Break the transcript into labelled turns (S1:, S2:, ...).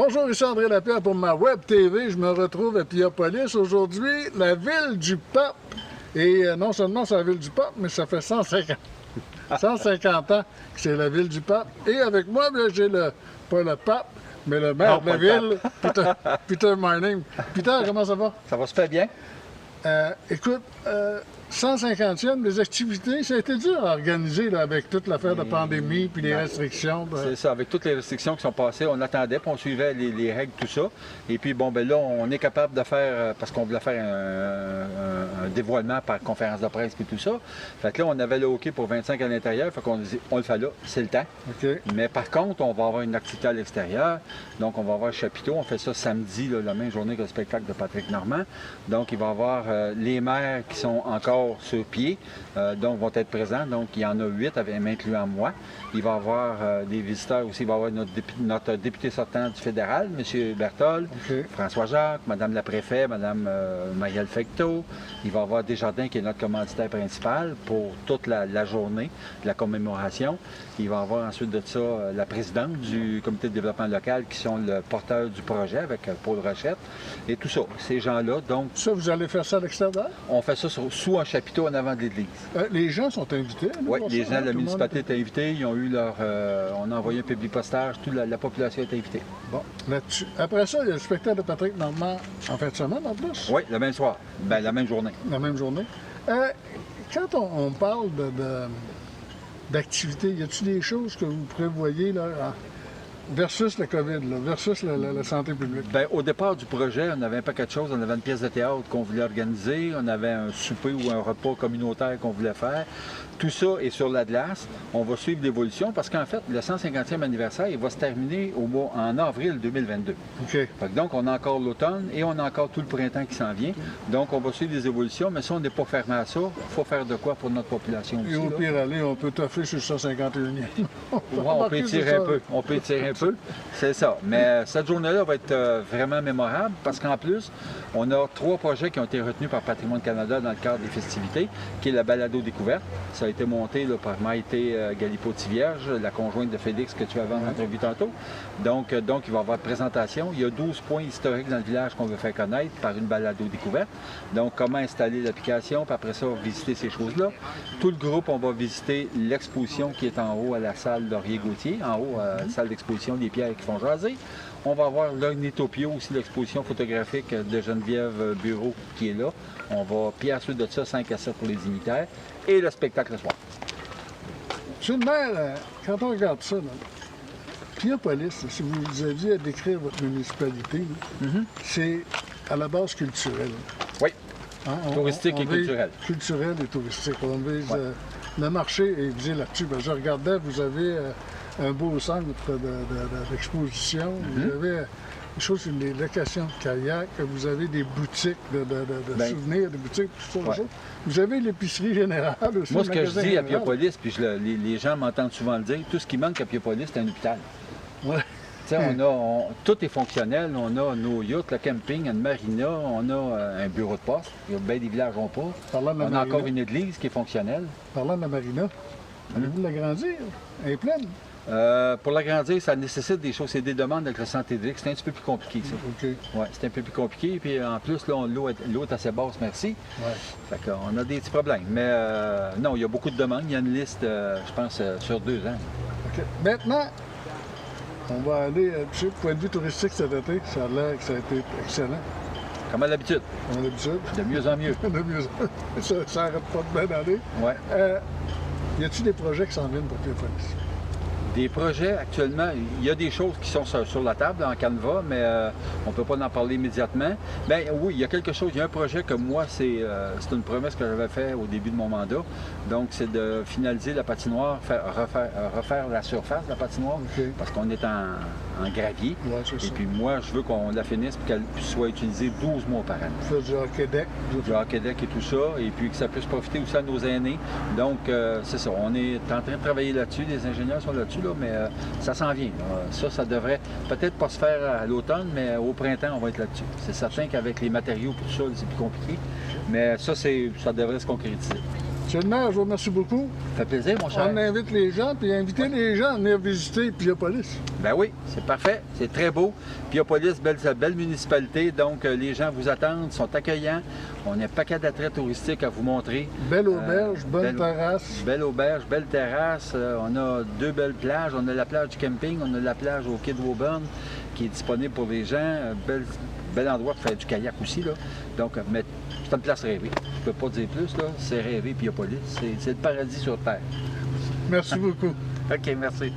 S1: Bonjour, ici André Lapierre pour ma Web TV. Je me retrouve à Piopolis. Aujourd'hui, la ville du pape. Et non seulement c'est la ville du pape, mais ça fait 150 ans que c'est la ville du pape. Et avec moi, j'ai pas le pape, mais le maire de la ville, Peter Marning. Peter, comment ça va?
S2: Ça va super bien.
S1: Écoute, 150e, les activités, ça a été dur à organiser là, avec toute l'affaire de pandémie puis les restrictions.
S2: C'est ça, avec toutes les restrictions qui sont passées, on attendait, puis on suivait les règles, tout ça. Et puis, bon, ben là, on est capable de faire, parce qu'on voulait faire un dévoilement par conférence de presse et tout ça. Fait que là, on avait le hockey pour 25 à l'intérieur, fait qu'on dit, on le fait là, c'est le temps.
S1: Okay.
S2: Mais par contre, on va avoir une activité à l'extérieur. Donc, on va avoir un chapiteau. On fait ça samedi, là, la même journée que le spectacle de Patrick Normand. Donc, il va y avoir les maires qui sont encore sur pied, donc vont être présents. Donc, il y en a 8, m'incluant moi. Il va y avoir des visiteurs aussi. Il va y avoir notre député sortant du fédéral, M. Berthold, François Jacques, Mme la préfète, Mme Marielle Fecteau. Il va y avoir Desjardins, qui est notre commanditaire principal pour toute la journée de la commémoration. Il va y avoir ensuite de ça la présidente du comité de développement local, qui sont le porteur du projet avec Paul Rochette. Et tout ça, ces gens-là, donc...
S1: Ça, vous allez faire ça à l'extérieur?
S2: On fait ça sous un chapiteau en avant de l'église.
S1: Les gens sont invités?
S2: Oui, les gens de la municipalité sont invités. Ils ont eu leur... on a envoyé un publipostage. Toute la population est invitée.
S1: Bon, là-dessus. Après ça, il y a le spectacle de Patrick Normand en fin de semaine, en plus?
S2: Oui, le même soir. Bien, la même journée.
S1: La même journée. Quand on parle d'activité, y a-t-il des choses que vous prévoyez là, versus la COVID, là, versus la santé publique?
S2: Bien, au départ du projet, on avait un paquet de choses. On avait une pièce de théâtre qu'on voulait organiser. On avait un souper ou un repas communautaire qu'on voulait faire. Tout ça est sur la glace. On va suivre l'évolution parce qu'en fait, le 150e anniversaire, il va se terminer en avril 2022.
S1: Okay.
S2: Donc, on a encore l'automne et on a encore tout le printemps qui s'en vient. Donc, on va suivre les évolutions, mais si on n'est pas fermé à ça, il faut faire de quoi pour notre population aussi.
S1: Et au pire aller, on peut toffer sur le 151e.
S2: On peut étirer un peu. On peut étirer un peu. C'est ça. Mais cette journée-là va être vraiment mémorable parce qu'en plus, on a 3 projets qui ont été retenus par Patrimoine Canada dans le cadre des festivités, qui est la balado découverte. Ça a été monté là, par Maïté Galipotti-Vierge, la conjointe de Félix que tu avais en entrevue tantôt. Donc, il va y avoir présentation. Il y a 12 points historiques dans le village qu'on veut faire connaître par une balado découverte. Donc, comment installer l'application, puis après ça, visiter ces choses-là. Tout le groupe, on va visiter l'exposition qui est en haut à la salle Laurier-Gauthier, en haut à la salle d'exposition des pierres qui font jaser. On va avoir l'Ornithopio, aussi l'exposition photographique de Geneviève Bureau qui est là. On va, puis ensuite de ça, 5 à 7 pour les dignitaires. Et le spectacle le soir.
S1: Monsieur le maire, quand on regarde ça, Piopolis, si vous aviez à décrire votre municipalité, c'est à la base culturelle.
S2: Oui, touristique et culturelle.
S1: Culturelle et touristique. On vise, le marché est visé là-dessus. Ben, je regardais, vous avez un beau centre d'exposition, vous avez des choses sur les locations de kayak, vous avez des boutiques de souvenirs, des boutiques, tout ça. Vous avez l'épicerie générale aussi.
S2: Moi, ce que je dis à Piopolis, puis les gens m'entendent souvent le dire, tout ce qui manque à Piopolis, c'est un hôpital.
S1: Ouais.
S2: Tout est fonctionnel. On a nos yachts, le camping, une marina, on a un bureau de poste. Il y a bien des villages qui n'ont pas. On a encore une église qui est fonctionnelle.
S1: Parlant de la marina, allez-vous l'agrandir? Elle est pleine.
S2: Pour l'agrandir, ça nécessite des choses, c'est des demandes avec le santé publique. C'est un petit peu plus compliqué, ça.
S1: Okay.
S2: Ouais, c'est un peu plus compliqué. Puis en plus, là, l'eau est assez basse, merci.
S1: Ouais.
S2: Fait qu'on a des petits problèmes. Mais non, il y a beaucoup de demandes. Il y a une liste, je pense, sur 2 ans.
S1: Okay. Maintenant, on va aller, du point de vue touristique cet été. Ça a l'air que ça a été excellent.
S2: Comme à l'habitude.
S1: Comme à l'habitude.
S2: De mieux en mieux.
S1: De mieux en mieux. Ça n'arrête pas de bien aller.
S2: Ouais.
S1: Y a-t-il des projets qui s'en viennent pour Piopolis?
S2: Des projets, actuellement, il y a des choses qui sont sur la table en canevas, mais on ne peut pas en parler immédiatement. Bien oui, il y a quelque chose, il y a un projet que moi, c'est une promesse que j'avais faite au début de mon mandat. Donc, c'est de finaliser la patinoire, refaire la surface de la patinoire, parce qu'on est en gravier.
S1: Ouais,
S2: et puis moi, je veux qu'on la finisse et qu'elle soit utilisée 12 mois par an.
S1: Faire du hockey deck.
S2: Du hockey deck et tout ça, et puis que ça puisse profiter aussi à nos aînés. Donc, c'est ça, on est en train de travailler là-dessus, les ingénieurs sont là-dessus, mais ça s'en vient. Ça devrait peut-être pas se faire à l'automne, mais au printemps, on va être là-dessus. C'est certain qu'avec les matériaux et tout ça, c'est plus compliqué, mais ça devrait se concrétiser.
S1: Monsieur le maire, je vous remercie beaucoup.
S2: Ça fait plaisir, mon cher.
S1: On invite les gens, puis inviter les gens à venir visiter Piopolis.
S2: Ben oui, c'est parfait, c'est très beau. Piopolis, belle municipalité, donc les gens vous attendent, sont accueillants. On a un paquet d'attraits touristiques à vous montrer.
S1: Belle auberge, bonne terrasse.
S2: Belle auberge, belle terrasse. On a 2 belles plages. On a la plage du camping, on a la plage au quai de Woburn qui est disponible pour les gens. Bel endroit pour faire du kayak aussi, là. Donc, mais c'est une place rêvée. Je ne peux pas dire plus, là. C'est rêvé, Piopolis. C'est le paradis sur Terre.
S1: Merci beaucoup.
S2: OK, merci.